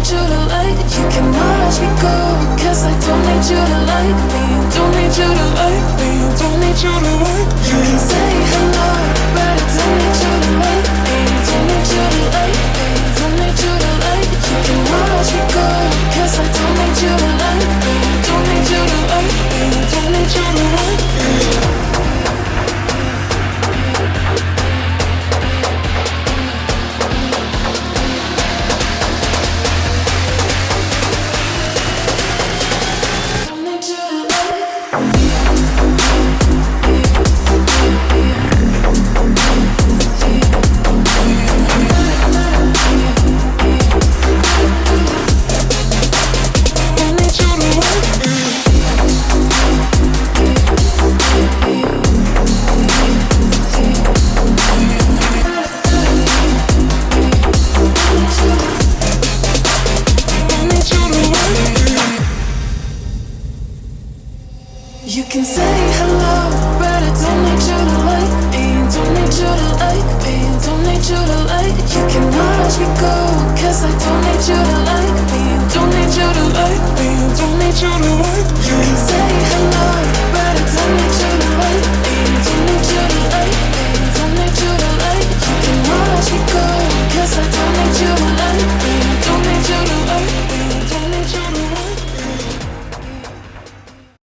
need you to like. You can watch me go, 'cause I don't need you to like me. Don't need you to like me. Don't need you to like me. You can say hello, but I don't need you to like me. Don't need you to like me. Don't need you to like. You can watch me go, 'cause I don't need you to like me. Don't need you to like me. Don't need you to like me. You can say hello, but I don't need you to like me. Don't need you to like me. Don't need you to like. You can watch me go, 'cause I don't need you to like me. Don't need you to like me. Don't need you to like. You can say